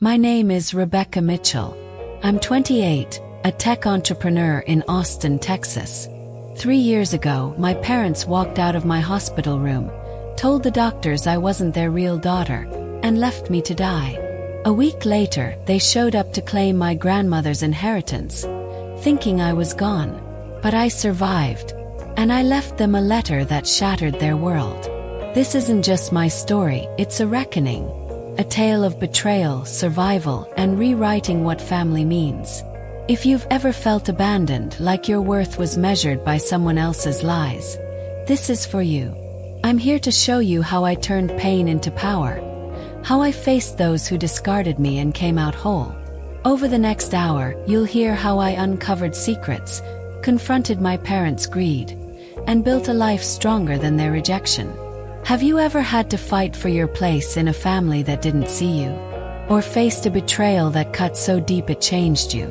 My name is Rebecca Mitchell. I'm 28, a tech entrepreneur in Austin, Texas. 3 years ago, my parents walked out of my hospital room, told the doctors I wasn't their real daughter, and left me to die. A week later, they showed up to claim my grandmother's inheritance, thinking I was gone. But I survived, and I left them a letter that shattered their world. This isn't just my story, it's a reckoning. A tale of betrayal, survival, and rewriting what family means. If you've ever felt abandoned, like your worth was measured by someone else's lies, this is for you. I'm here to show you how I turned pain into power, how I faced those who discarded me and came out whole. Over the next hour, you'll hear how I uncovered secrets, confronted my parents' greed, and built a life stronger than their rejection. Have you ever had to fight for your place in a family that didn't see you? Or faced a betrayal that cut so deep it changed you?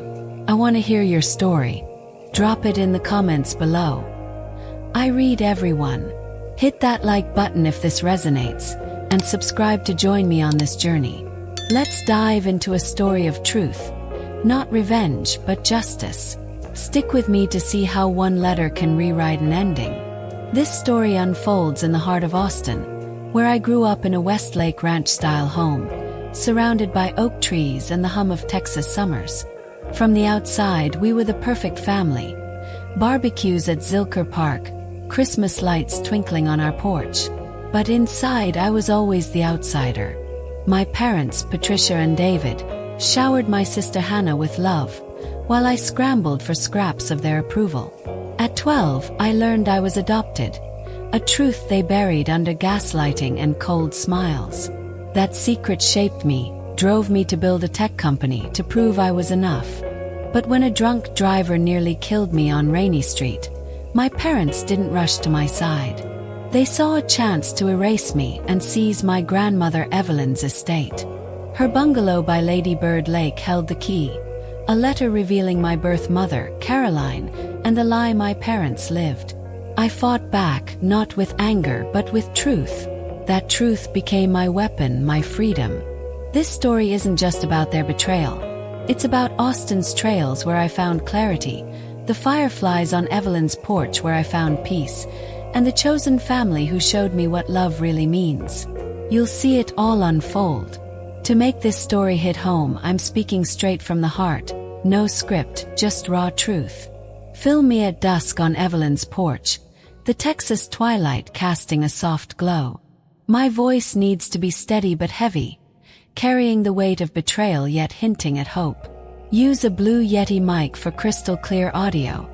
I want to hear your story. Drop it in the comments below. I read everyone. Hit that like button if this resonates, and subscribe to join me on this journey. Let's dive into a story of truth. Not revenge, but justice. Stick with me to see how one letter can rewrite an ending. This story unfolds in the heart of Austin, where I grew up in a Westlake ranch-style home, surrounded by oak trees and the hum of Texas summers. From the outside, we were the perfect family. Barbecues at Zilker Park, Christmas lights twinkling on our porch. But inside, I was always the outsider. My parents, Patricia and David, showered my sister Hannah with love, while I scrambled for scraps of their approval. At 12, I learned I was adopted, a truth they buried under gaslighting and cold smiles. That secret shaped me, drove me to build a tech company to prove I was enough. But when a drunk driver nearly killed me on Rainy Street, my parents didn't rush to my side. They saw a chance to erase me and seize my grandmother Evelyn's estate. Her bungalow by Lady Bird Lake held the key, a letter revealing my birth mother, Caroline, and the lie my parents lived. I fought back, not with anger but with truth. That truth became my weapon, my freedom. This story isn't just about their betrayal. It's about Austin's trails where I found clarity, the fireflies on Evelyn's porch where I found peace, and the chosen family who showed me what love really means. You'll see it all unfold. To make this story hit home, I'm speaking straight from the heart. No script, just raw truth. Film me at dusk on Evelyn's porch, the Texas twilight casting a soft glow. My voice needs to be steady but heavy, carrying the weight of betrayal yet hinting at hope. Use a blue Yeti mic for crystal clear audio.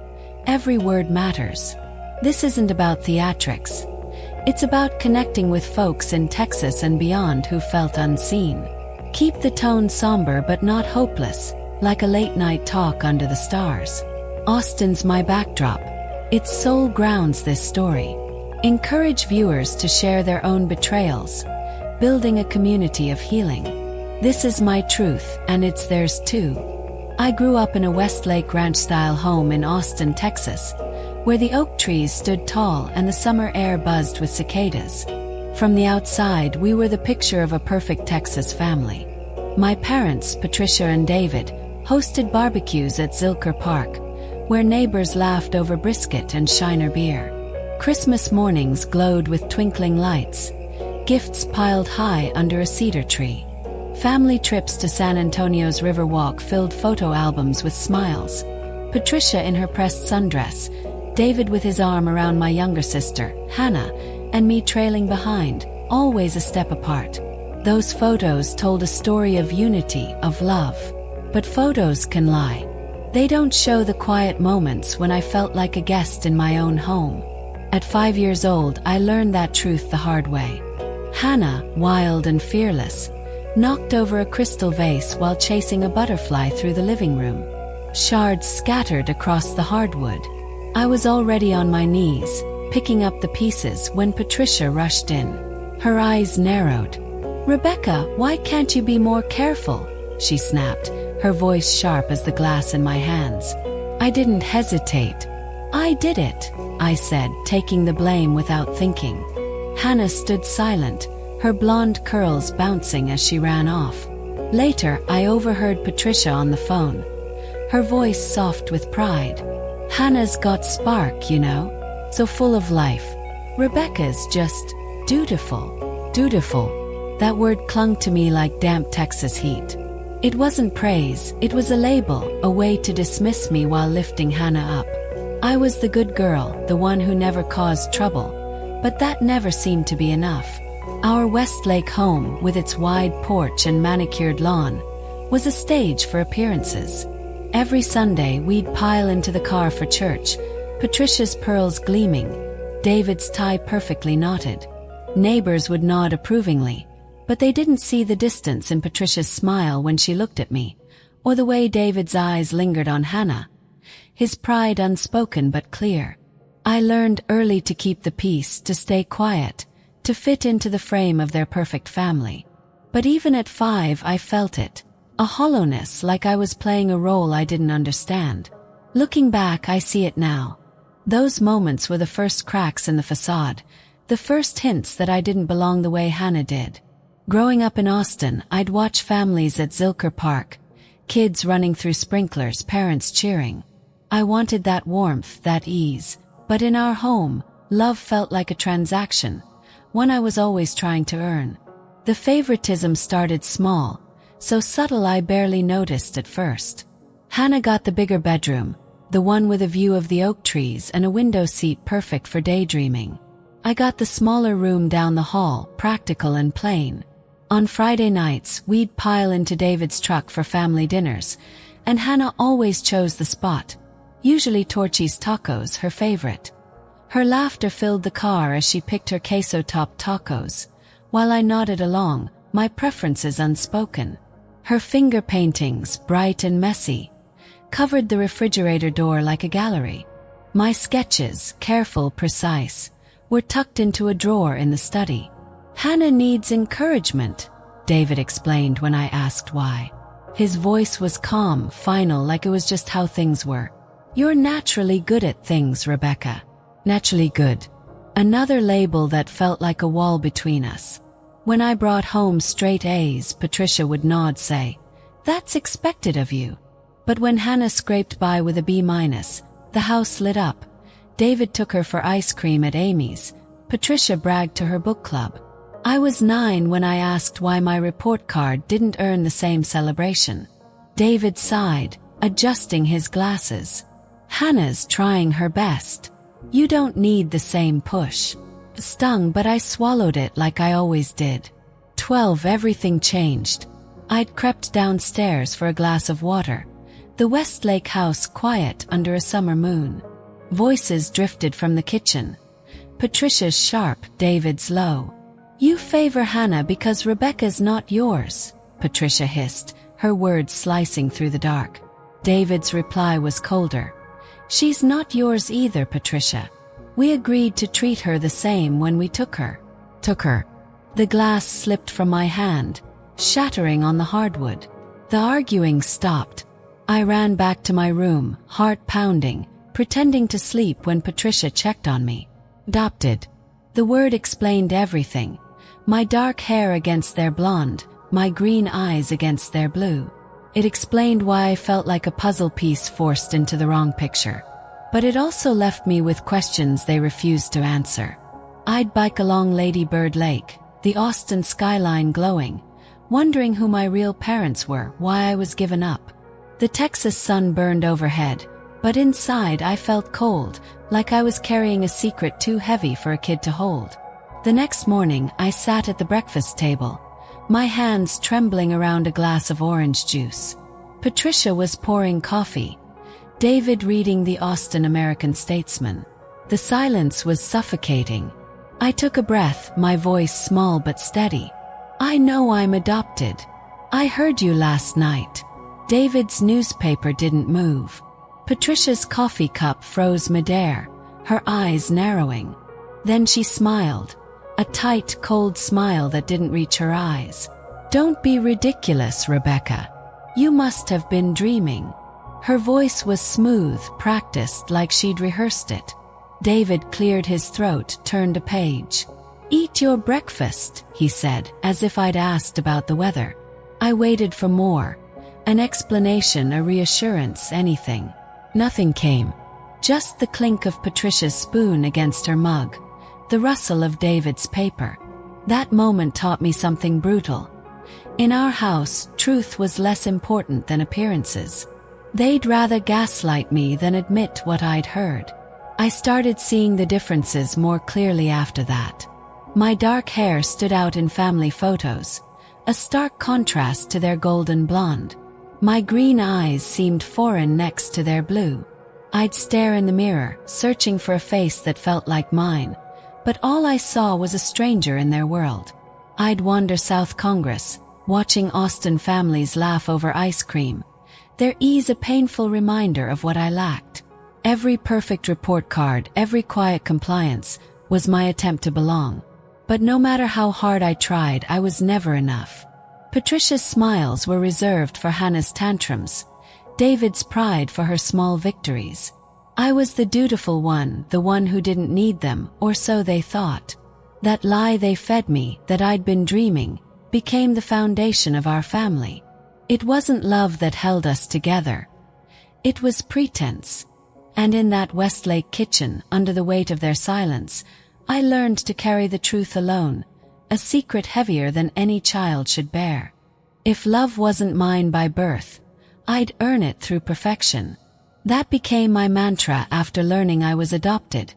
Every word matters. This isn't about theatrics. It's about connecting with folks in Texas and beyond who felt unseen. Keep the tone somber but not hopeless, like a late-night talk under the stars. Austin's my backdrop. Its soul grounds this story. Encourage viewers to share their own betrayals, building a community of healing. This is my truth, and it's theirs too. I grew up in a Westlake ranch-style home in Austin, Texas, where the oak trees stood tall and the summer air buzzed with cicadas. From the outside, we were the picture of a perfect Texas family. My parents, Patricia and David, hosted barbecues at Zilker Park, where neighbors laughed over brisket and Shiner beer. Christmas mornings glowed with twinkling lights, gifts piled high under a cedar tree. Family trips to San Antonio's Riverwalk filled photo albums with smiles. Patricia in her pressed sundress, David with his arm around my younger sister, Hannah, and me trailing behind, always a step apart. Those photos told a story of unity, of love. But photos can lie. They don't show the quiet moments when I felt like a guest in my own home. At 5 years old, I learned that truth the hard way. Hannah, wild and fearless, knocked over a crystal vase while chasing a butterfly through the living room. Shards scattered across the hardwood. I was already on my knees, picking up the pieces when Patricia rushed in. Her eyes narrowed. "Rebecca, why can't you be more careful?" she snapped, her voice sharp as the glass in my hands. I didn't hesitate. "I did it," I said, taking the blame without thinking. Hannah stood silent, her blonde curls bouncing as she ran off. Later, I overheard Patricia on the phone, her voice soft with pride. "Hannah's got spark, you know, so full of life. Rebecca's just dutiful." Dutiful. That word clung to me like damp Texas heat. It wasn't praise, it was a label, a way to dismiss me while lifting Hannah up. I was the good girl, the one who never caused trouble. But that never seemed to be enough. Our Westlake home, with its wide porch and manicured lawn, was a stage for appearances. Every Sunday we'd pile into the car for church, Patricia's pearls gleaming, David's tie perfectly knotted. Neighbors would nod approvingly, but they didn't see the distance in Patricia's smile when she looked at me, or the way David's eyes lingered on Hannah, his pride unspoken but clear. I learned early to keep the peace, to stay quiet, to fit into the frame of their perfect family. But even at 5 I felt it, a hollowness, like I was playing a role I didn't understand. Looking back, I see it now. Those moments were the first cracks in the facade, the first hints that I didn't belong the way Hannah did. Growing up in Austin, I'd watch families at Zilker Park, kids running through sprinklers, parents cheering. I wanted that warmth, that ease, but in our home, love felt like a transaction, one I was always trying to earn. The favoritism started small, so subtle I barely noticed at first. Hannah got the bigger bedroom, the one with a view of the oak trees and a window seat perfect for daydreaming. I got the smaller room down the hall, practical and plain. On Friday nights, we'd pile into David's truck for family dinners, and Hannah always chose the spot, usually Torchy's Tacos, her favorite. Her laughter filled the car as she picked her queso-topped tacos, while I nodded along, my preferences unspoken. Her finger paintings, bright and messy, covered the refrigerator door like a gallery. My sketches, careful, precise, were tucked into a drawer in the study. "Hannah needs encouragement," David explained when I asked why. His voice was calm, final, like it was just how things were. "You're naturally good at things, Rebecca." Naturally good. Another label that felt like a wall between us. When I brought home straight A's, Patricia would nod, say, "That's expected of you." But when Hannah scraped by with a B-, the house lit up. David took her for ice cream at Amy's. Patricia bragged to her book club. I was 9 when I asked why my report card didn't earn the same celebration. David sighed, adjusting his glasses. "Hannah's trying her best. You don't need the same push." Stung, but I swallowed it like I always did. 12, everything changed. I'd crept downstairs for a glass of water. The Westlake house quiet under a summer moon. Voices drifted from the kitchen. Patricia's sharp, David's low. "You favor Hannah because Rebecca's not yours," Patricia hissed, her words slicing through the dark. David's reply was colder. "She's not yours either, Patricia. We agreed to treat her the same when we took her." The glass slipped from my hand, shattering on the hardwood. The arguing stopped. I ran back to my room, heart pounding, pretending to sleep when Patricia checked on me. "Adopted." The word explained everything. My dark hair against their blonde, my green eyes against their blue. It explained why I felt like a puzzle piece forced into the wrong picture. But it also left me with questions they refused to answer. I'd bike along Lady Bird Lake, the Austin skyline glowing, wondering who my real parents were, why I was given up. The Texas sun burned overhead, but inside I felt cold, like I was carrying a secret too heavy for a kid to hold. The next morning I sat at the breakfast table, my hands trembling around a glass of orange juice. Patricia was pouring coffee, David reading the Austin American Statesman. The silence was suffocating. I took a breath, my voice small but steady. "I know I'm adopted. I heard you last night." David's newspaper didn't move. Patricia's coffee cup froze midair, her eyes narrowing. Then she smiled, a tight, cold smile that didn't reach her eyes. "Don't be ridiculous, Rebecca. You must have been dreaming." Her voice was smooth, practiced, like she'd rehearsed it. David cleared his throat, turned a page. "Eat your breakfast," he said, as if I'd asked about the weather. I waited for more. An explanation, a reassurance, anything. Nothing came. Just the clink of Patricia's spoon against her mug, the rustle of David's paper. That moment taught me something brutal. In our house, truth was less important than appearances. They'd rather gaslight me than admit what I'd heard. I started seeing the differences more clearly after that. My dark hair stood out in family photos, a stark contrast to their golden blonde. My green eyes seemed foreign next to their blue. I'd stare in the mirror, searching for a face that felt like mine, but all I saw was a stranger in their world. I'd wander South Congress, watching Austin families laugh over ice cream, their ease a painful reminder of what I lacked. Every perfect report card, every quiet compliance, was my attempt to belong. But no matter how hard I tried, I was never enough. Patricia's smiles were reserved for Hannah's tantrums, David's pride for her small victories. I was the dutiful one, the one who didn't need them, or so they thought. That lie they fed me, that I'd been dreaming, became the foundation of our family. It wasn't love that held us together. It was pretense. And in that Westlake kitchen, under the weight of their silence, I learned to carry the truth alone, a secret heavier than any child should bear. If love wasn't mine by birth, I'd earn it through perfection. That became my mantra after learning I was adopted,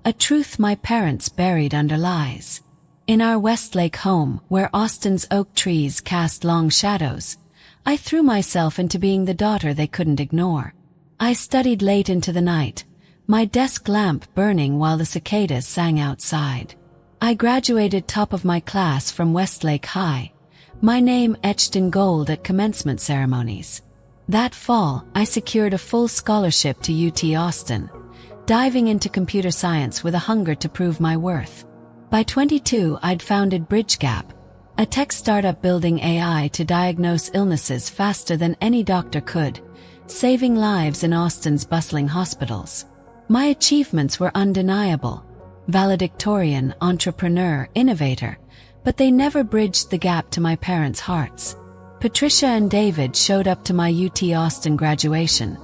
a truth my parents buried under lies. In our Westlake home, where Austin's oak trees cast long shadows, I threw myself into being the daughter they couldn't ignore. I studied late into the night, my desk lamp burning while the cicadas sang outside. I graduated top of my class from Westlake High, my name etched in gold at commencement ceremonies. That fall, I secured a full scholarship to UT Austin, diving into computer science with a hunger to prove my worth. By 22, I'd founded BridgeGap, a tech startup building AI to diagnose illnesses faster than any doctor could, saving lives in Austin's bustling hospitals. My achievements were undeniable. Valedictorian, entrepreneur, innovator, but they never bridged the gap to my parents' hearts. Patricia and David showed up to my UT Austin graduation,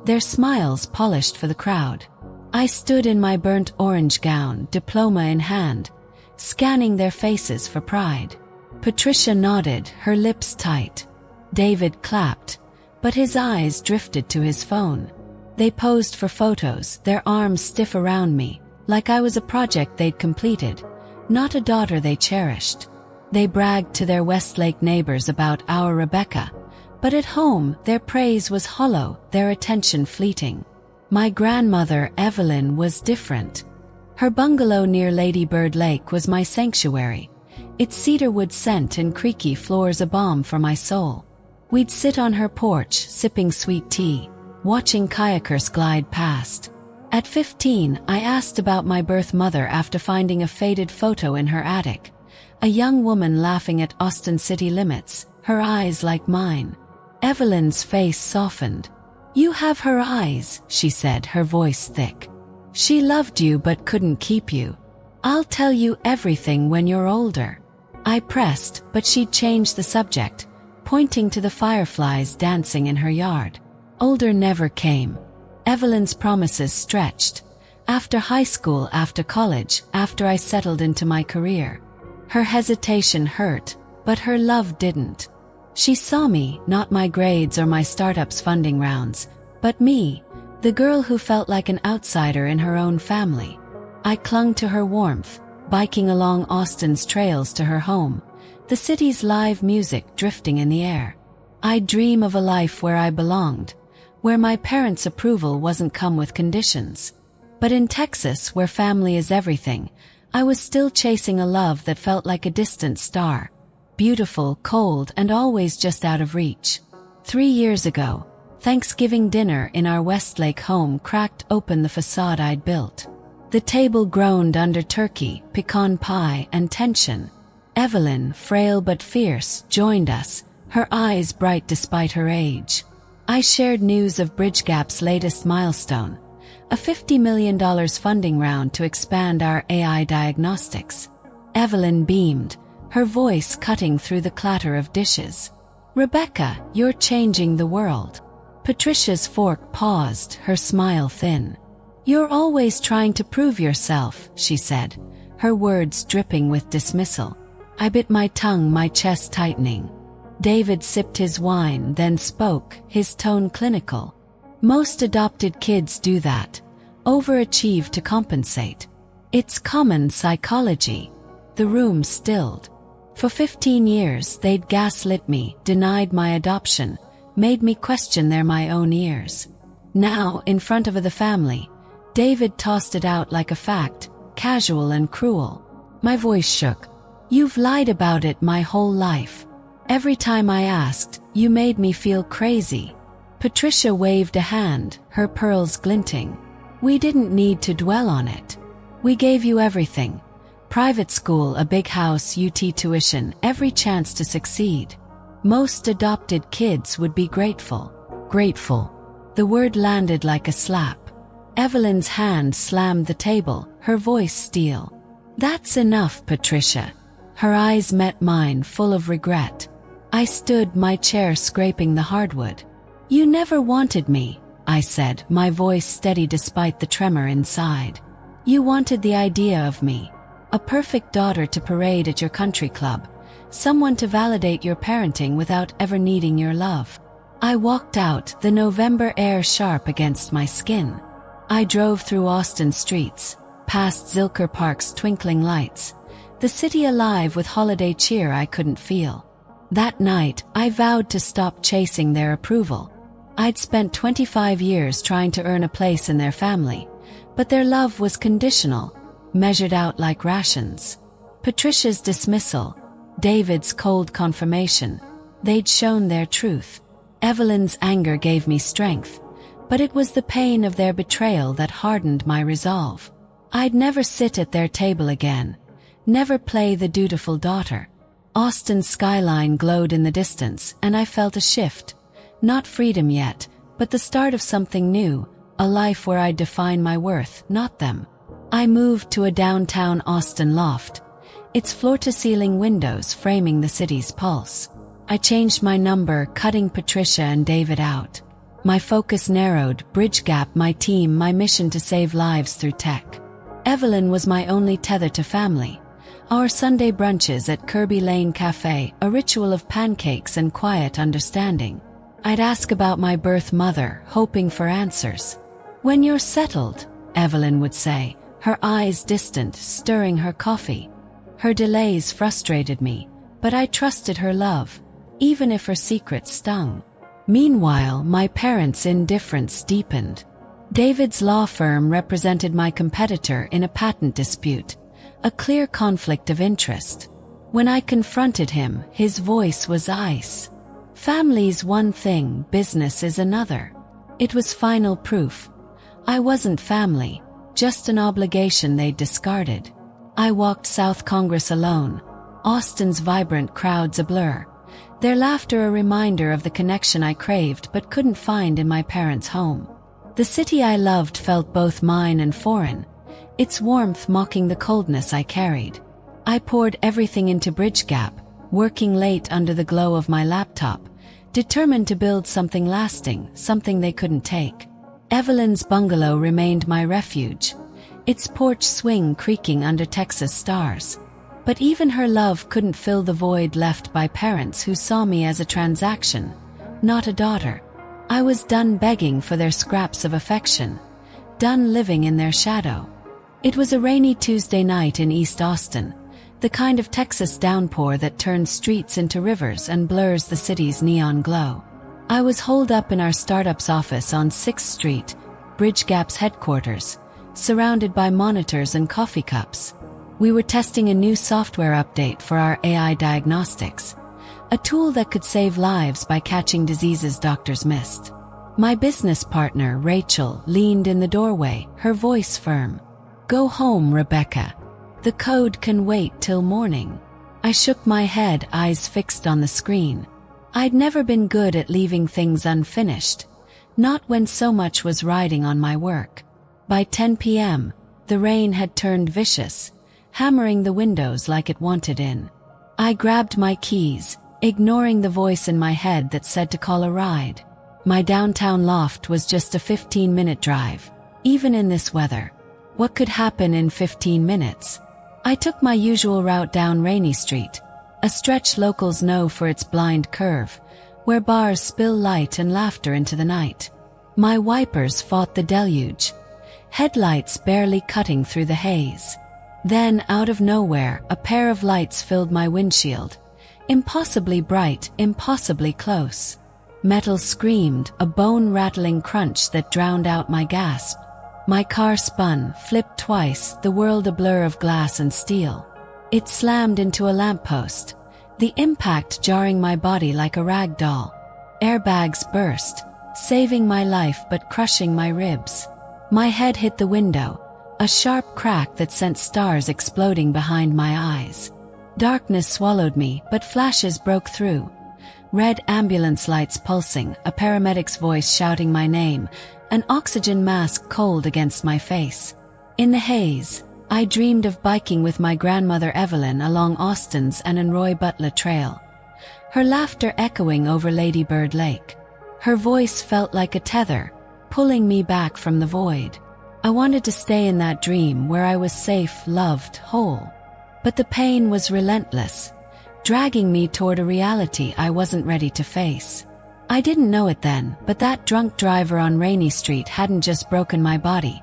their smiles polished for the crowd. I stood in my burnt orange gown, diploma in hand, scanning their faces for pride. Patricia nodded, her lips tight. David clapped, but his eyes drifted to his phone. They posed for photos, their arms stiff around me, like I was a project they'd completed, not a daughter they cherished. They bragged to their Westlake neighbors about our Rebecca, but at home their praise was hollow, their attention fleeting. My grandmother, Evelyn, was different. Her bungalow near Lady Bird Lake was my sanctuary, its cedarwood scent and creaky floors a balm for my soul. We'd sit on her porch, sipping sweet tea, watching kayakers glide past. At 15, I asked about my birth mother after finding a faded photo in her attic. A young woman laughing at Austin city limits, her eyes like mine. Evelyn's face softened. "You have her eyes," she said, her voice thick. "She loved you but couldn't keep you. I'll tell you everything when you're older." I pressed, but she'd changed the subject, pointing to the fireflies dancing in her yard. Older never came. Evelyn's promises stretched. After high school, after college, after I settled into my career. Her hesitation hurt, but her love didn't. She saw me, not my grades or my startup's funding rounds, but me, the girl who felt like an outsider in her own family. I clung to her warmth, biking along Austin's trails to her home, the city's live music drifting in the air. I'd dream of a life where I belonged, where my parents' approval wasn't come with conditions. But in Texas, where family is everything, I was still chasing a love that felt like a distant star, beautiful, cold, and always just out of reach. 3 years ago, Thanksgiving dinner in our Westlake home cracked open the facade I'd built. The table groaned under turkey, pecan pie, and tension. Evelyn, frail but fierce, joined us, her eyes bright despite her age. I shared news of BridgeGap's latest milestone, a $50 million funding round to expand our AI diagnostics. Evelyn beamed, her voice cutting through the clatter of dishes. Rebecca, you're changing the world. Patricia's fork paused, her smile thin. You're always trying to prove yourself, she said, her words dripping with dismissal. I bit my tongue, my chest tightening. David sipped his wine, then spoke, his tone clinical. Most adopted kids do that. Overachieve to compensate. It's common psychology. The room stilled. For 15 years they'd gaslit me, denied my adoption, made me question their my own ears. Now, in front of the family, David tossed it out like a fact, casual and cruel. My voice shook. You've lied about it my whole life. Every time I asked, you made me feel crazy. Patricia waved a hand, her pearls glinting. We didn't need to dwell on it. We gave you everything. Private school, a big house, UT tuition, every chance to succeed. Most adopted kids would be grateful. Grateful. The word landed like a slap. Evelyn's hand slammed the table, her voice steel. That's enough, Patricia. Her eyes met mine, full of regret. I stood, my chair scraping the hardwood. You never wanted me, I said, my voice steady despite the tremor inside. You wanted the idea of me. A perfect daughter to parade at your country club. Someone to validate your parenting without ever needing your love. I walked out, the November air sharp against my skin. I drove through Austin streets, past Zilker Park's twinkling lights, the city alive with holiday cheer I couldn't feel. That night, I vowed to stop chasing their approval. I'd spent 25 years trying to earn a place in their family, but their love was conditional, measured out like rations. Patricia's dismissal, David's cold confirmation, they'd shown their truth. Evelyn's anger gave me strength, but it was the pain of their betrayal that hardened my resolve. I'd never sit at their table again, never play the dutiful daughter. Austin's skyline glowed in the distance, and I felt a shift. Not freedom yet, but the start of something new, a life where I'd define my worth, not them. I moved to a downtown Austin loft, its floor-to-ceiling windows framing the city's pulse. I changed my number, cutting Patricia and David out. My focus narrowed, bridge gap, my team, my mission to save lives through tech. Evelyn was my only tether to family. Our Sunday brunches at Kirby Lane Cafe, a ritual of pancakes and quiet understanding. I'd ask about my birth mother, hoping for answers. When you're settled, Evelyn would say, her eyes distant, stirring her coffee. Her delays frustrated me, but I trusted her love, even if her secrets stung. Meanwhile, my parents' indifference deepened. David's law firm represented my competitor in a patent dispute, a clear conflict of interest. When I confronted him, his voice was ice. Family's one thing, business is another. It was final proof. I wasn't family, just an obligation they'd discarded. I walked South Congress alone, Austin's vibrant crowds a blur, their laughter a reminder of the connection I craved but couldn't find in my parents' home. The city I loved felt both mine and foreign, its warmth mocking the coldness I carried. I poured everything into Bridge Gap, working late under the glow of my laptop, determined to build something lasting, something they couldn't take. Evelyn's bungalow remained my refuge, its porch swing creaking under Texas stars. But even her love couldn't fill the void left by parents who saw me as a transaction, not a daughter. I was done begging for their scraps of affection, done living in their shadow. It was a rainy Tuesday night in East Austin, the kind of Texas downpour that turns streets into rivers and blurs the city's neon glow. I was holed up in our startup's office on 6th Street, Bridge Gap's headquarters, surrounded by monitors and coffee cups. We were testing a new software update for our AI diagnostics, a tool that could save lives by catching diseases doctors missed. My business partner, Rachel, leaned in the doorway, her voice firm. Go home, Rebecca. The code can wait till morning. I shook my head, eyes fixed on the screen. I'd never been good at leaving things unfinished, not when so much was riding on my work. By 10 p.m., the rain had turned vicious, hammering the windows like it wanted in. I grabbed my keys, ignoring the voice in my head that said to call a ride. My downtown loft was just a 15-minute drive. Even in this weather, what could happen in 15 minutes? I took my usual route down Rainy Street, a stretch locals know for its blind curve, where bars spill light and laughter into the night. My wipers fought the deluge, headlights barely cutting through the haze. Then, out of nowhere, a pair of lights filled my windshield. Impossibly bright, impossibly close. Metal screamed, a bone-rattling crunch that drowned out my gasp. My car spun, flipped twice, the world a blur of glass and steel. It slammed into a lamppost, the impact jarring my body like a rag doll. Airbags burst, saving my life but crushing my ribs. My head hit the window, a sharp crack that sent stars exploding behind my eyes. Darkness swallowed me, but flashes broke through. Red ambulance lights pulsing, a paramedic's voice shouting my name, an oxygen mask cold against my face. In the haze, I dreamed of biking with my grandmother Evelyn along Austin's and Roy Butler Trail, her laughter echoing over Lady Bird Lake. Her voice felt like a tether, pulling me back from the void. I wanted to stay in that dream where I was safe, loved, whole. But the pain was relentless, dragging me toward a reality I wasn't ready to face. I didn't know it then, but that drunk driver on Rainy Street hadn't just broken my body.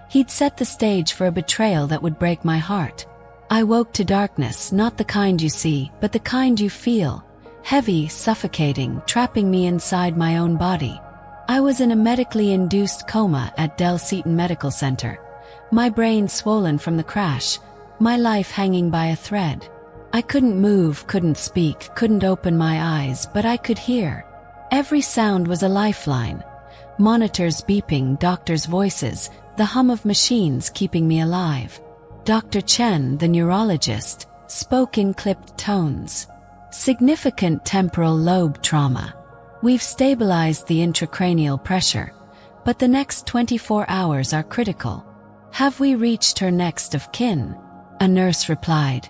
He'd set the stage for a betrayal that would break my heart. I woke to darkness, not the kind you see, but the kind you feel. Heavy, suffocating, trapping me inside my own body. I was in a medically induced coma at Dell Seton Medical Center, my brain swollen from the crash, my life hanging by a thread. I couldn't move, couldn't speak, couldn't open my eyes, but I could hear. Every sound was a lifeline. Monitors beeping, doctors' voices, the hum of machines keeping me alive. Dr. Chen, the neurologist, spoke in clipped tones. Significant temporal lobe trauma. We've stabilized the intracranial pressure, but the next 24 hours are critical. Have we reached her next of kin? A nurse replied.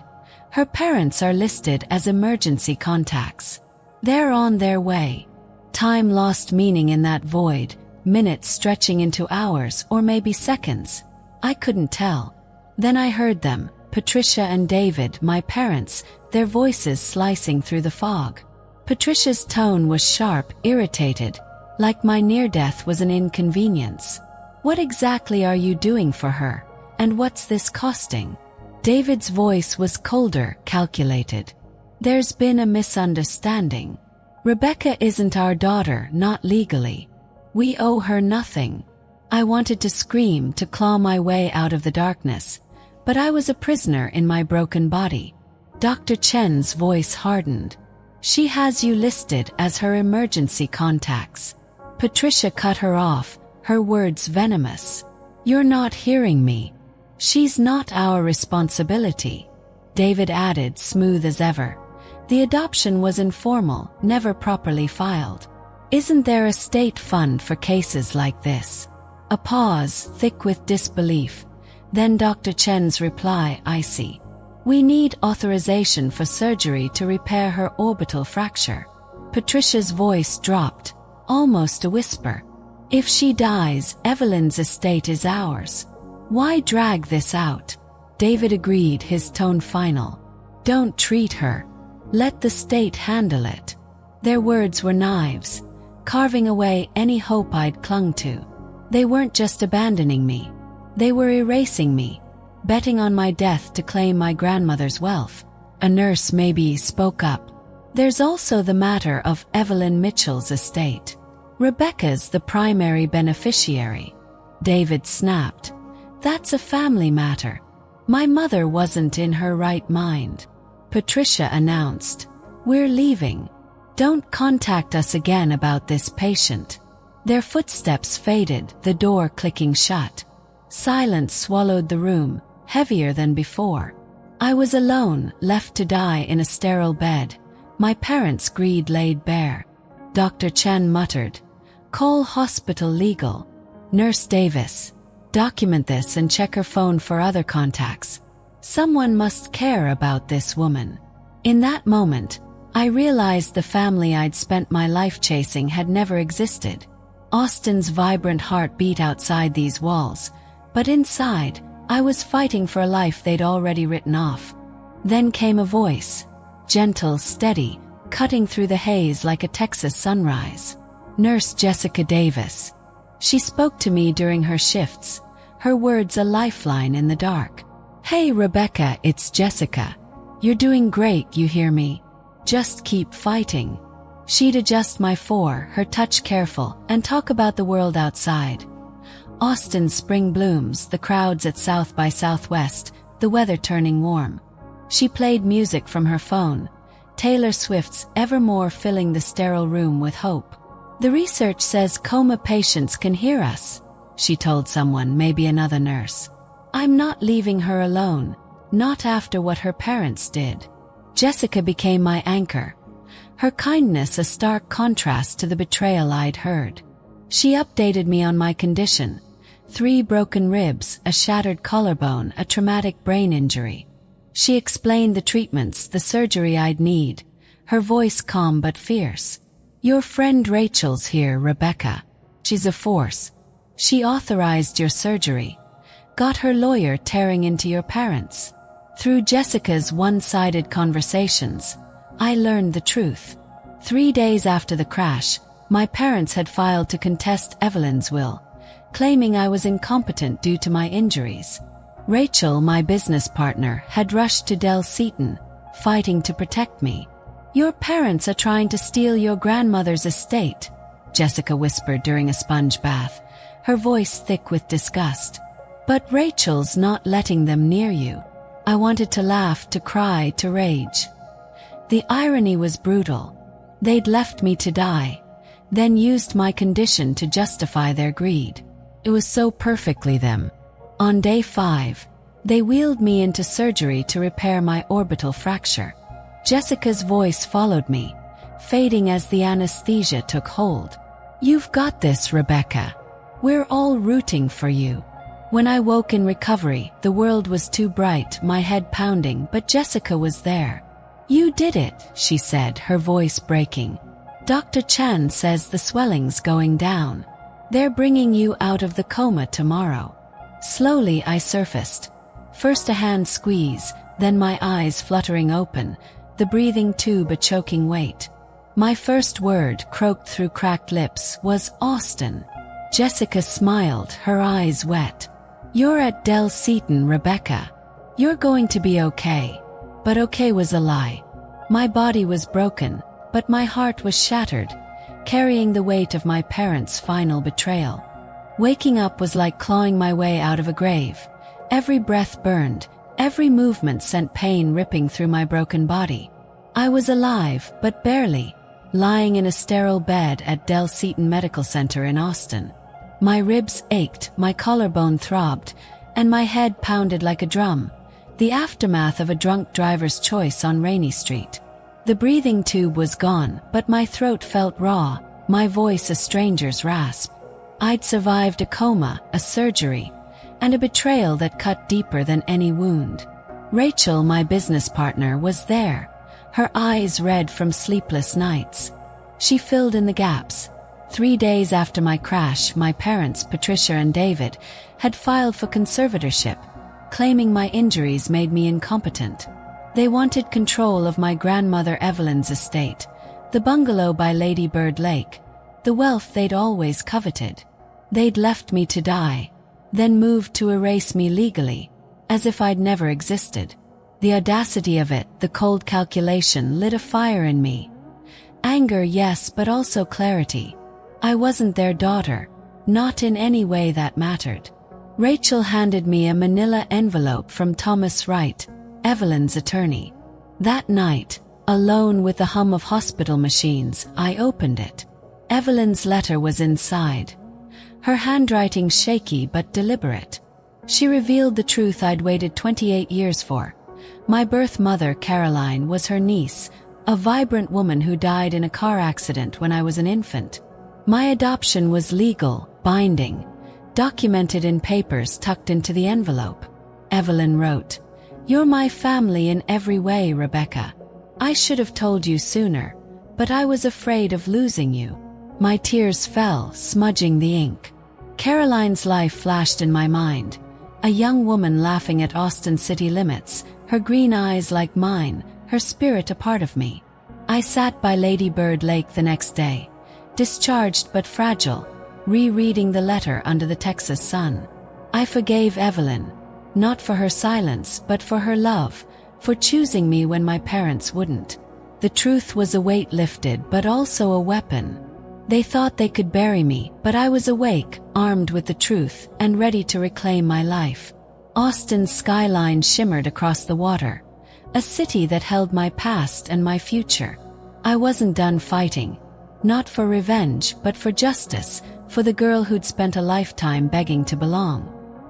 Her parents are listed as emergency contacts. They're on their way. Time lost meaning in that void, minutes stretching into hours or maybe seconds. I couldn't tell. Then I heard them, Patricia and David, my parents, their voices slicing through the fog. Patricia's tone was sharp, irritated, like my near-death was an inconvenience. What exactly are you doing for her? And what's this costing? David's voice was colder, calculated. There's been a misunderstanding. Rebecca isn't our daughter, not legally. We owe her nothing. I wanted to scream, to claw my way out of the darkness, but I was a prisoner in my broken body. Dr. Chen's voice hardened. She has you listed as her emergency contacts. Patricia cut her off, her words venomous. You're not hearing me. She's not our responsibility. David added, smooth as ever. The adoption was informal, never properly filed. Isn't there a state fund for cases like this? A pause, thick with disbelief. Then Dr. Chen's reply, I see. We need authorization for surgery to repair her orbital fracture. Patricia's voice dropped, almost a whisper. If she dies, Evelyn's estate is ours. Why drag this out? David agreed, his tone final. Don't treat her. Let the state handle it. Their words were knives, carving away any hope I'd clung to. They weren't just abandoning me. They were erasing me, betting on my death to claim my grandmother's wealth. A nurse maybe spoke up. There's also the matter of Evelyn Mitchell's estate. Rebecca's the primary beneficiary. David snapped. That's a family matter. My mother wasn't in her right mind. Patricia announced. We're leaving. Don't contact us again about this patient. Their footsteps faded, the door clicking shut. Silence swallowed the room, heavier than before. I was alone, left to die in a sterile bed, my parents' greed laid bare. Dr. Chen muttered, "Call hospital legal. Nurse Davis, document this and check her phone for other contacts. Someone must care about this woman." In that moment, I realized the family I'd spent my life chasing had never existed. Austin's vibrant heart beat outside these walls, but inside, I was fighting for a life they'd already written off. Then came a voice, gentle, steady, cutting through the haze like a Texas sunrise. Nurse Jessica Davis. She spoke to me during her shifts, her words a lifeline in the dark. "Hey Rebecca, it's Jessica. You're doing great, you hear me? Just keep fighting." She'd adjust my fore, her touch careful, and talk about the world outside. Austin's spring blooms, the crowds at South by Southwest, the weather turning warm. She played music from her phone, Taylor Swift's Evermore filling the sterile room with hope. "The research says coma patients can hear us," she told someone, maybe another nurse. "I'm not leaving her alone, not after what her parents did." Jessica became my anchor, her kindness a stark contrast to the betrayal I'd heard. She updated me on my condition: 3 broken ribs, a shattered collarbone, a traumatic brain injury. She explained the treatments, the surgery I'd need, her voice calm but fierce. "Your friend Rachel's here, Rebecca. She's a force. She authorized your surgery. Got her lawyer tearing into your parents." Through Jessica's one-sided conversations, I learned the truth. 3 days after the crash, my parents had filed to contest Evelyn's will, claiming I was incompetent due to my injuries. Rachel, my business partner, had rushed to Dell Seton, fighting to protect me. "Your parents are trying to steal your grandmother's estate," Jessica whispered during a sponge bath, her voice thick with disgust. "But Rachel's not letting them near you." I wanted to laugh, to cry, to rage. The irony was brutal. They'd left me to die, then used my condition to justify their greed. It was so perfectly them. On day 5, they wheeled me into surgery to repair my orbital fracture. Jessica's voice followed me, fading as the anesthesia took hold. "You've got this, Rebecca. We're all rooting for you." When I woke in recovery, the world was too bright, my head pounding, but Jessica was there. "You did it," she said, her voice breaking. "Dr. Chan says the swelling's going down. They're bringing you out of the coma tomorrow." Slowly I surfaced. First a hand squeeze, then my eyes fluttering open, the breathing tube a choking weight. My first word, croaked through cracked lips, was "Austin." Jessica smiled, her eyes wet. "You're at Dell Seton, Rebecca. You're going to be okay." But okay was a lie. My body was broken, but my heart was shattered, carrying the weight of my parents' final betrayal. Waking up was like clawing my way out of a grave. Every breath burned, every movement sent pain ripping through my broken body. I was alive, but barely, lying in a sterile bed at Dell Seton Medical Center in Austin. My ribs ached, my collarbone throbbed, and my head pounded like a drum, the aftermath of a drunk driver's choice on Rainy Street. The breathing tube was gone, but my throat felt raw, my voice a stranger's rasp. I'd survived a coma, a surgery, and a betrayal that cut deeper than any wound. Rachel, my business partner, was there, her eyes red from sleepless nights. She filled in the gaps. 3 days after my crash, my parents, Patricia and David, had filed for conservatorship, claiming my injuries made me incompetent. They wanted control of my grandmother Evelyn's estate, the bungalow by Lady Bird Lake, the wealth they'd always coveted. They'd left me to die, then moved to erase me legally, as if I'd never existed. The audacity of it, the cold calculation, lit a fire in me. Anger, yes, but also clarity. I wasn't their daughter, not in any way that mattered. Rachel handed me a manila envelope from Thomas Wright, Evelyn's attorney. That night, alone with the hum of hospital machines, I opened it. Evelyn's letter was inside, her handwriting shaky but deliberate. She revealed the truth I'd waited 28 years for. My birth mother, Caroline, was her niece, a vibrant woman who died in a car accident when I was an infant. My adoption was legal, binding, documented in papers tucked into the envelope. Evelyn wrote, "You're my family in every way, Rebecca. I should have told you sooner, but I was afraid of losing you." My tears fell, smudging the ink. Caroline's life flashed in my mind. A young woman laughing at Austin city limits, her green eyes like mine, her spirit a part of me. I sat by Lady Bird Lake the next day, discharged but fragile, rereading the letter under the Texas sun. I forgave Evelyn, not for her silence but for her love, for choosing me when my parents wouldn't. The truth was a weight lifted but also a weapon. They thought they could bury me, but I was awake, armed with the truth, and ready to reclaim my life. Austin's skyline shimmered across the water, a city that held my past and my future. I wasn't done fighting, not for revenge but for justice, for the girl who'd spent a lifetime begging to belong.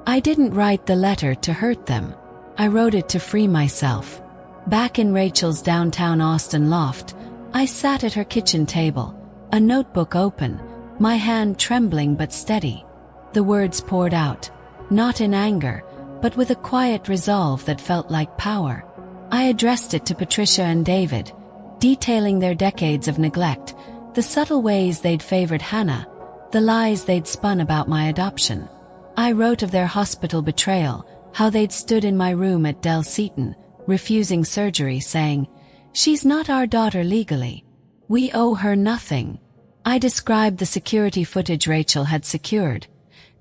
I didn't write the letter to hurt them. I wrote it to free myself. Back in Rachel's downtown Austin loft, I sat at her kitchen table, a notebook open, my hand trembling but steady. The words poured out, not in anger, but with a quiet resolve that felt like power. I addressed it to Patricia and David, detailing their decades of neglect, the subtle ways they'd favored Hannah, the lies they'd spun about my adoption. I wrote of their hospital betrayal, how they'd stood in my room at Dell Seton, refusing surgery, saying, "She's not our daughter legally. We owe her nothing." I described the security footage Rachel had secured,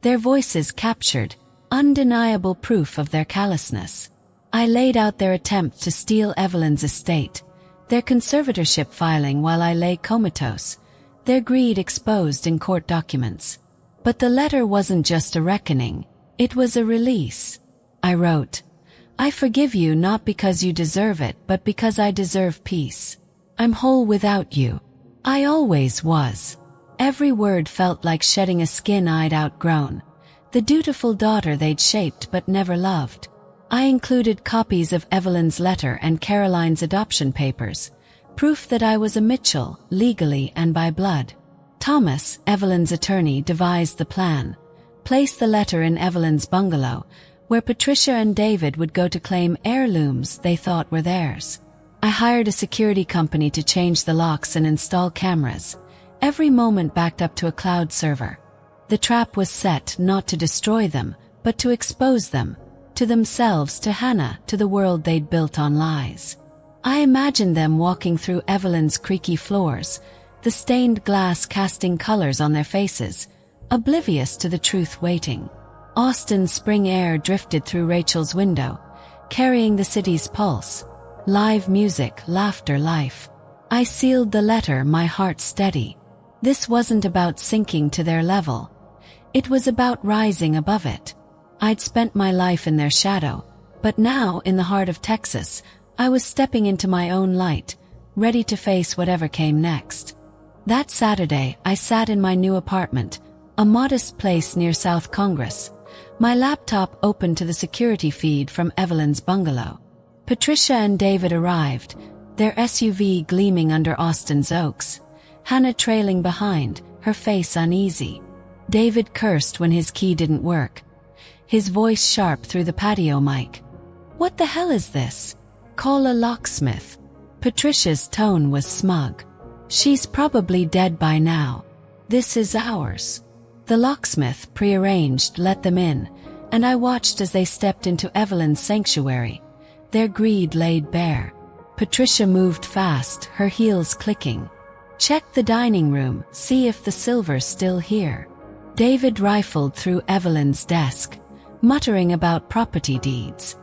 their voices captured, undeniable proof of their callousness. I laid out their attempt to steal Evelyn's estate, their conservatorship filing while I lay comatose, their greed exposed in court documents. But the letter wasn't just a reckoning, it was a release. I wrote, "I forgive you not because you deserve it but because I deserve peace. I'm whole without you. I always was." Every word felt like shedding a skin I'd outgrown, the dutiful daughter they'd shaped but never loved. I included copies of Evelyn's letter and Caroline's adoption papers, proof that I was a Mitchell, legally and by blood. Thomas, Evelyn's attorney, devised the plan, placed the letter in Evelyn's bungalow, where Patricia and David would go to claim heirlooms they thought were theirs. I hired a security company to change the locks and install cameras, every moment backed up to a cloud server. The trap was set not to destroy them, but to expose them, to themselves, to Hannah, to the world they'd built on lies. I imagined them walking through Evelyn's creaky floors, the stained glass casting colors on their faces, oblivious to the truth waiting. Austin's spring air drifted through Rachel's window, carrying the city's pulse. Live music, laughter, life. I sealed the letter, my heart steady. This wasn't about sinking to their level. It was about rising above it. I'd spent my life in their shadow, but now, in the heart of Texas, I was stepping into my own light, ready to face whatever came next. That Saturday, I sat in my new apartment, a modest place near South Congress, my laptop open to the security feed from Evelyn's bungalow. Patricia and David arrived, their SUV gleaming under Austin's oaks, Hannah trailing behind, her face uneasy. David cursed when his key didn't work, his voice sharp through the patio mic. "What the hell is this? Call a locksmith." Patricia's tone was smug. "She's probably dead by now. This is ours." The locksmith, prearranged, let them in, and I watched as they stepped into Evelyn's sanctuary, their greed laid bare. Patricia moved fast, her heels clicking. "Check the dining room, see if the silver's still here." David rifled through Evelyn's desk, muttering about property deeds.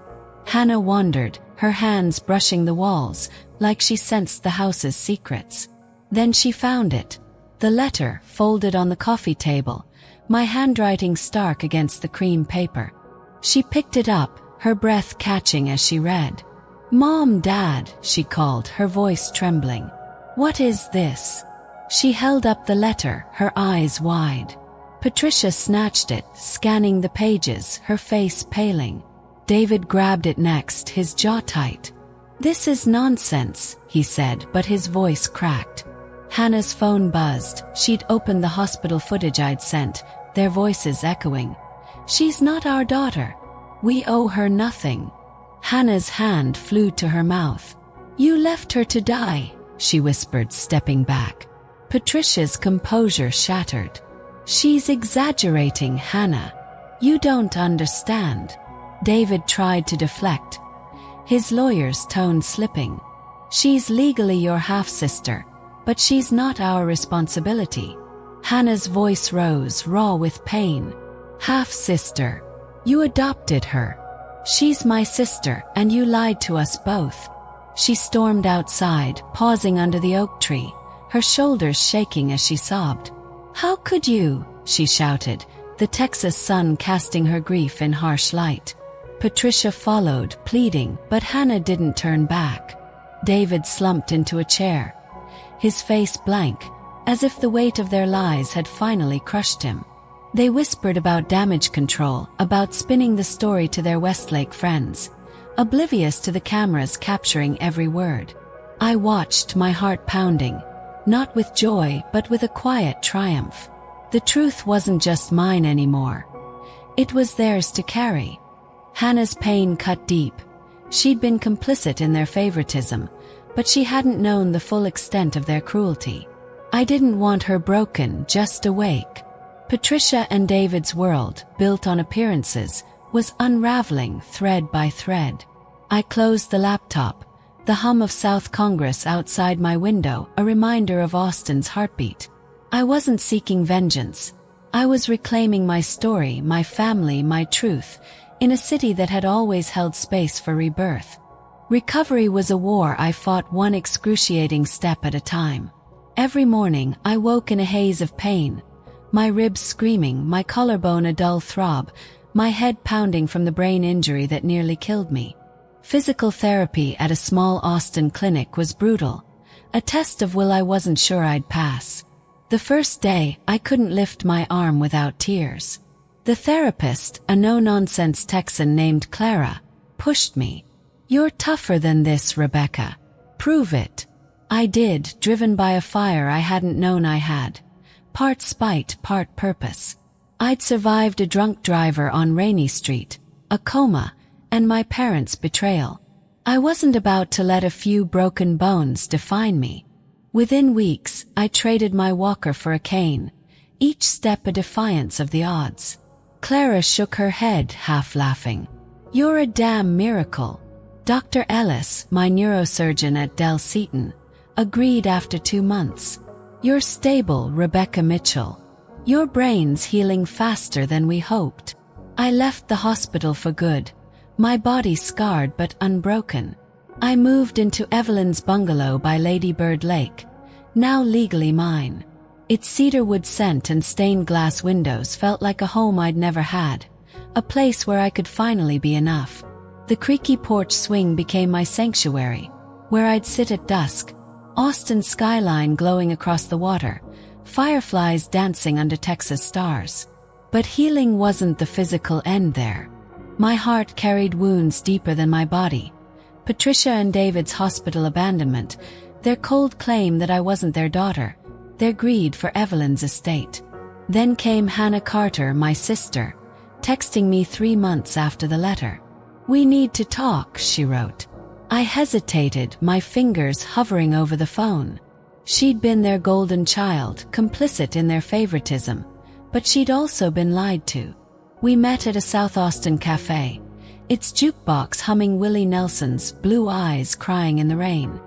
Hannah wandered, her hands brushing the walls, like she sensed the house's secrets. Then she found it. The letter, folded on the coffee table, my handwriting stark against the cream paper. She picked it up, her breath catching as she read. "Mom, Dad," she called, her voice trembling. "What is this?" She held up the letter, her eyes wide. Patricia snatched it, scanning the pages, her face paling. David grabbed it next, his jaw tight. "This is nonsense," he said, but his voice cracked. Hannah's phone buzzed. She'd opened the hospital footage I'd sent, their voices echoing. "She's not our daughter. We owe her nothing." Hannah's hand flew to her mouth. You left her to die, she whispered, stepping back. Patricia's composure shattered. She's exaggerating, Hannah. You don't understand. David tried to deflect, his lawyer's tone slipping. She's legally your half-sister, but she's not our responsibility. Hannah's voice rose, raw with pain. Half-sister. You adopted her. She's my sister, and you lied to us both. She stormed outside, pausing under the oak tree, her shoulders shaking as she sobbed. How could you? She shouted, the Texas sun casting her grief in harsh light. Patricia followed, pleading, but Hannah didn't turn back. David slumped into a chair, his face blank, as if the weight of their lies had finally crushed him. They whispered about damage control, about spinning the story to their Westlake friends, oblivious to the cameras capturing every word. I watched, my heart pounding, not with joy but with a quiet triumph. The truth wasn't just mine anymore. It was theirs to carry. Hannah's pain cut deep. She'd been complicit in their favoritism, but she hadn't known the full extent of their cruelty. I didn't want her broken, just awake. Patricia and David's world, built on appearances, was unraveling thread by thread. I closed the laptop, the hum of South Congress outside my window, a reminder of Austin's heartbeat. I wasn't seeking vengeance. I was reclaiming my story, my family, my truth, in a city that had always held space for rebirth. Recovery was a war I fought one excruciating step at a time. Every morning I woke in a haze of pain, my ribs screaming, my collarbone a dull throb, my head pounding from the brain injury that nearly killed me. Physical therapy at a small Austin clinic was brutal, a test of will I wasn't sure I'd pass. The first day, I couldn't lift my arm without tears. The therapist, a no-nonsense Texan named Clara, pushed me. You're tougher than this, Rebecca. Prove it. I did, driven by a fire I hadn't known I had. Part spite, part purpose. I'd survived a drunk driver on Rainy Street, a coma, and my parents' betrayal. I wasn't about to let a few broken bones define me. Within weeks, I traded my walker for a cane, each step a defiance of the odds. Clara shook her head, half laughing. You're a damn miracle. Dr. Ellis, my neurosurgeon at Dell Seton, agreed after 2 months. You're stable, Rebecca Mitchell. Your brain's healing faster than we hoped. I left the hospital for good, my body scarred but unbroken. I moved into Evelyn's bungalow by Lady Bird Lake, now legally mine. Its cedarwood scent and stained glass windows felt like a home I'd never had, a place where I could finally be enough. The creaky porch swing became my sanctuary, where I'd sit at dusk, Austin's skyline glowing across the water, fireflies dancing under Texas stars. But healing wasn't the physical end there. My heart carried wounds deeper than my body. Patricia and David's hospital abandonment, their cold claim that I wasn't their daughter, their greed for Evelyn's estate. Then came Hannah Carter, my sister, texting me 3 months after the letter. We need to talk, she wrote. I hesitated, my fingers hovering over the phone. She'd been their golden child, complicit in their favoritism, but she'd also been lied to. We met at a South Austin cafe, its jukebox humming Willie Nelson's Blue Eyes crying in the rain.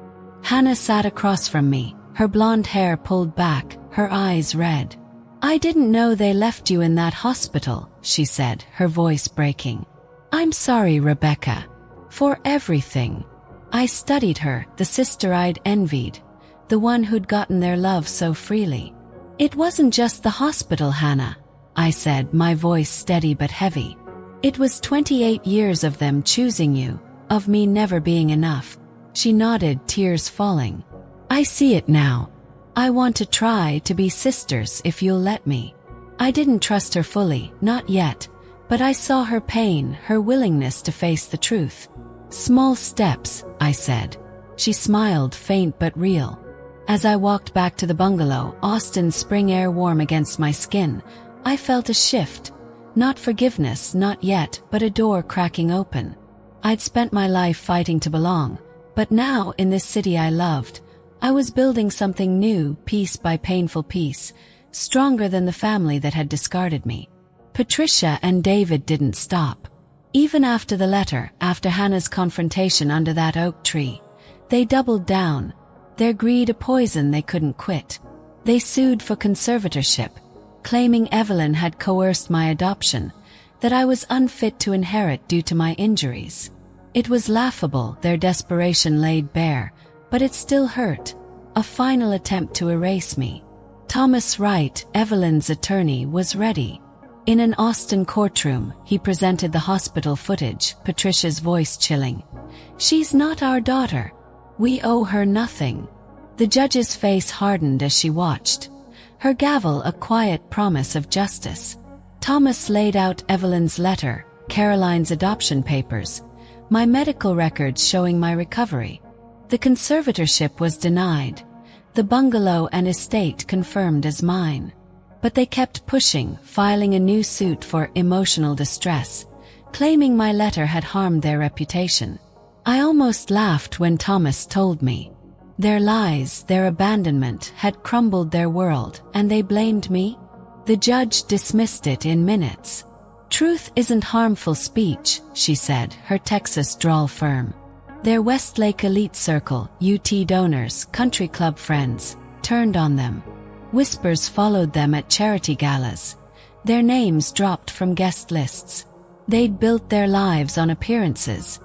Hannah sat across from me, her blonde hair pulled back, her eyes red. I didn't know they left you in that hospital, she said, her voice breaking. I'm sorry, Rebecca. For everything. I studied her, the sister I'd envied, the one who'd gotten their love so freely. It wasn't just the hospital, Hannah, I said, my voice steady but heavy. It was 28 years of them choosing you, of me never being enough. She nodded, tears falling. I see it now. I want to try to be sisters if you'll let me. I didn't trust her fully, not yet, but I saw her pain, her willingness to face the truth. Small steps, I said. She smiled, faint but real. As I walked back to the bungalow, Austin's spring air warm against my skin, I felt a shift. Not forgiveness, not yet, but a door cracking open. I'd spent my life fighting to belong, But now, in this city I loved, I was building something new, piece by painful piece, stronger than the family that had discarded me. Patricia and David didn't stop. Even after the letter, after Hannah's confrontation under that oak tree, they doubled down, their greed a poison they couldn't quit. They sued for conservatorship, claiming Evelyn had coerced my adoption, that I was unfit to inherit due to my injuries. It was laughable, their desperation laid bare, but it still hurt, a final attempt to erase me. Thomas Wright, Evelyn's attorney, was ready. In an Austin courtroom, he presented the hospital footage, Patricia's voice chilling. "She's not our daughter. We owe her nothing." The judge's face hardened as she watched, her gavel a quiet promise of justice. Thomas laid out Evelyn's letter, Caroline's adoption papers, my medical records showing my recovery. The conservatorship was denied, the bungalow and estate confirmed as mine. But they kept pushing, filing a new suit for emotional distress, claiming my letter had harmed their reputation. I almost laughed when Thomas told me. Their lies, their abandonment, had crumbled their world, and they blamed me? The judge dismissed it in minutes. "Truth isn't harmful speech," she said, her Texas drawl firm. Their Westlake elite circle, UT donors, country club friends, turned on them. Whispers followed them at charity galas. Their names dropped from guest lists. They'd built their lives on appearances,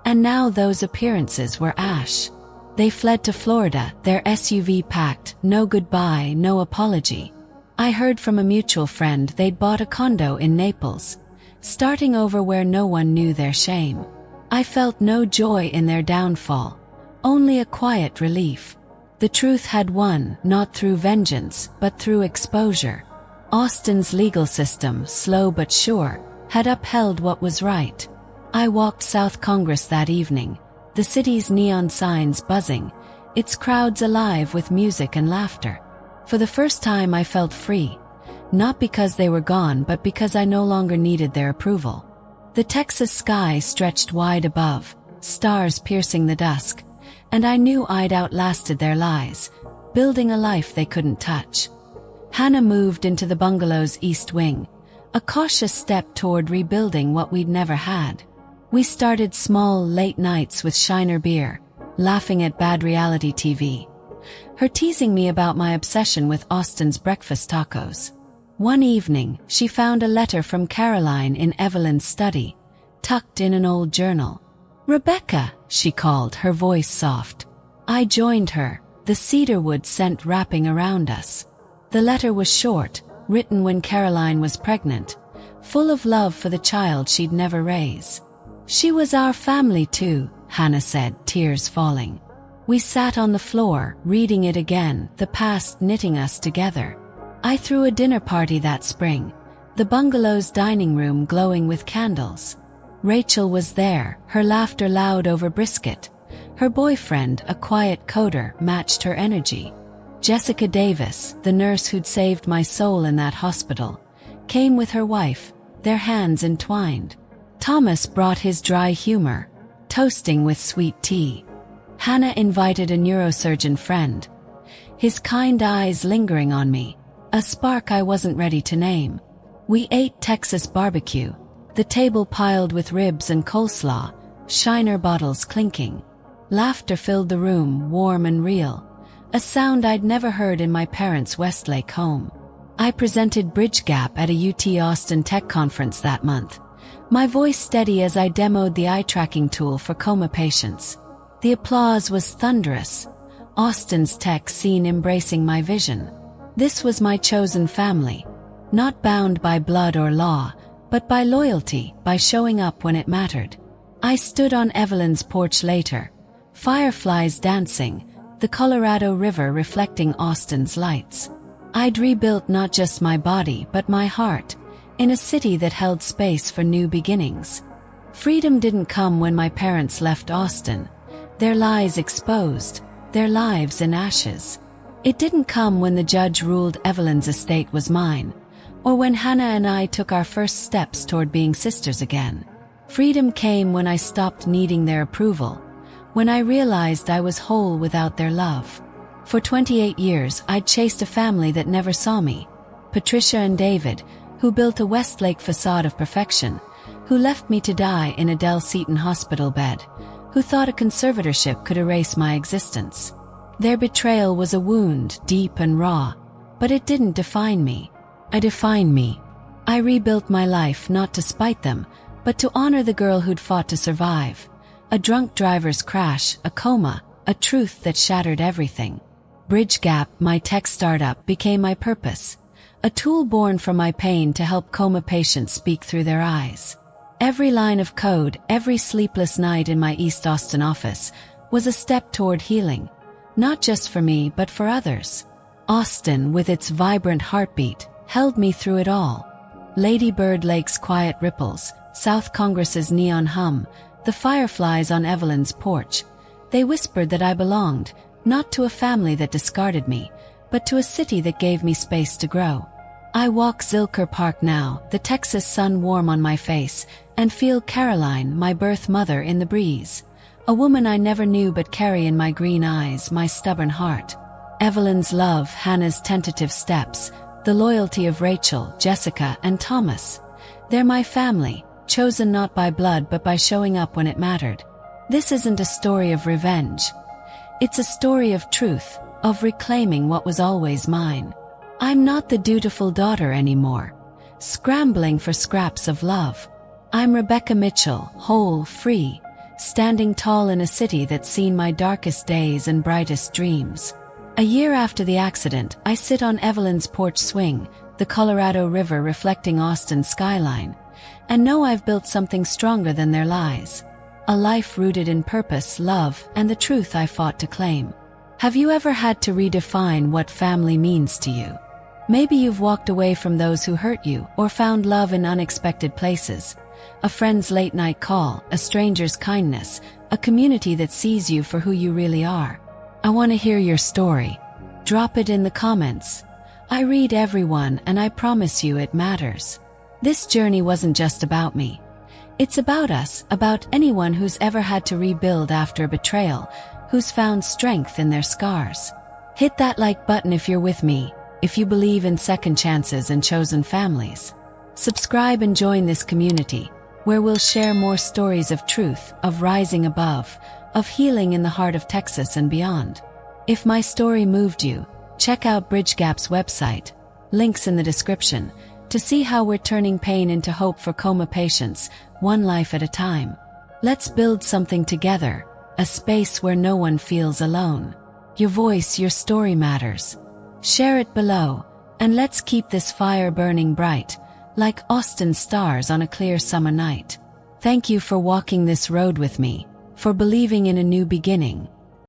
and now those appearances were ash. They fled to Florida, their SUV packed, no goodbye, no apology. I heard from a mutual friend they'd bought a condo in Naples, starting over where no one knew their shame. I felt no joy in their downfall, only a quiet relief. The truth had won, not through vengeance, but through exposure. Austin's legal system, slow but sure, had upheld what was right. I walked South Congress that evening, the city's neon signs buzzing, its crowds alive with music and laughter. For the first time I felt free, not because they were gone but because I no longer needed their approval. The Texas sky stretched wide above, stars piercing the dusk, and I knew I'd outlasted their lies, building a life they couldn't touch. Hannah moved into the bungalow's east wing, a cautious step toward rebuilding what we'd never had. We started small, late nights with Shiner beer, laughing at bad reality TV. Her teasing me about my obsession with Austin's breakfast tacos. One evening, she found a letter from Caroline in Evelyn's study, tucked in an old journal. "Rebecca," she called, her voice soft. I joined her, the cedarwood scent wrapping around us. The letter was short, written when Caroline was pregnant, full of love for the child she'd never raise. "She was our family too," Hannah said, tears falling. We sat on the floor, reading it again, the past knitting us together. I threw a dinner party that spring, the bungalow's dining room glowing with candles. Rachel was there, her laughter loud over brisket. Her boyfriend, a quiet coder, matched her energy. Jessica Davis, the nurse who'd saved my soul in that hospital, came with her wife, their hands entwined. Thomas brought his dry humor, toasting with sweet tea. Hannah invited a neurosurgeon friend, his kind eyes lingering on me, a spark I wasn't ready to name. We ate Texas barbecue, the table piled with ribs and coleslaw, Shiner bottles clinking. Laughter filled the room, warm and real, a sound I'd never heard in my parents' Westlake home. I presented Bridge Gap at a UT Austin Tech conference that month, my voice steady as I demoed the eye-tracking tool for coma patients. The applause was thunderous, Austin's tech scene embracing my vision. This was my chosen family, not bound by blood or law, but by loyalty, by showing up when it mattered. I stood on Evelyn's porch later, fireflies dancing, the Colorado River reflecting Austin's lights. I'd rebuilt not just my body but my heart, in a city that held space for new beginnings. Freedom didn't come when my parents left Austin, their lies exposed, their lives in ashes. It didn't come when the judge ruled Evelyn's estate was mine, or when Hannah and I took our first steps toward being sisters again. Freedom came when I stopped needing their approval, when I realized I was whole without their love. For 28 years, I'd chased a family that never saw me. Patricia and David, who built a Westlake facade of perfection, who left me to die in a Dell Seton hospital bed, who thought a conservatorship could erase my existence. Their betrayal was a wound, deep and raw, but it didn't define me. It defined me. I rebuilt my life not to spite them, but to honor the girl who'd fought to survive. A drunk driver's crash, a coma, a truth that shattered everything. Bridge Gap, my tech startup, became my purpose. A tool born from my pain to help coma patients speak through their eyes. Every line of code, every sleepless night in my East Austin office, was a step toward healing. Not just for me, but for others. Austin, with its vibrant heartbeat, held me through it all. Lady Bird Lake's quiet ripples, South Congress's neon hum, the fireflies on Evelyn's porch. They whispered that I belonged, not to a family that discarded me, but to a city that gave me space to grow. I walk Zilker Park now, the Texas sun warm on my face, and feel Caroline, my birth mother, in the breeze. A woman I never knew but carry in my green eyes, my stubborn heart. Evelyn's love, Hannah's tentative steps, the loyalty of Rachel, Jessica, and Thomas. They're my family, chosen not by blood but by showing up when it mattered. This isn't a story of revenge. It's a story of truth, of reclaiming what was always mine. I'm not the dutiful daughter anymore, scrambling for scraps of love. I'm Rebecca Mitchell, whole, free, standing tall in a city that's seen my darkest days and brightest dreams. A year after the accident, I sit on Evelyn's porch swing, the Colorado River reflecting Austin's skyline, and know I've built something stronger than their lies. A life rooted in purpose, love, and the truth I fought to claim. Have you ever had to redefine what family means to you? Maybe you've walked away from those who hurt you, or found love in unexpected places. A friend's late-night call, a stranger's kindness, a community that sees you for who you really are. I want to hear your story. Drop it in the comments. I read everyone, and I promise you it matters. This journey wasn't just about me. It's about us, about anyone who's ever had to rebuild after a betrayal, who's found strength in their scars. Hit that like button if you're with me, if you believe in second chances and chosen families. Subscribe and join this community, where we'll share more stories of truth, of rising above, of healing in the heart of Texas and beyond. If my story moved you, check out Bridge Gap's website, links in the description, to see how we're turning pain into hope for coma patients, one life at a time. Let's build something together, a space where no one feels alone. Your voice, your story matters. Share it below, and let's keep this fire burning bright, like Austin's stars on a clear summer night. Thank you for walking this road with me, for believing in a new beginning.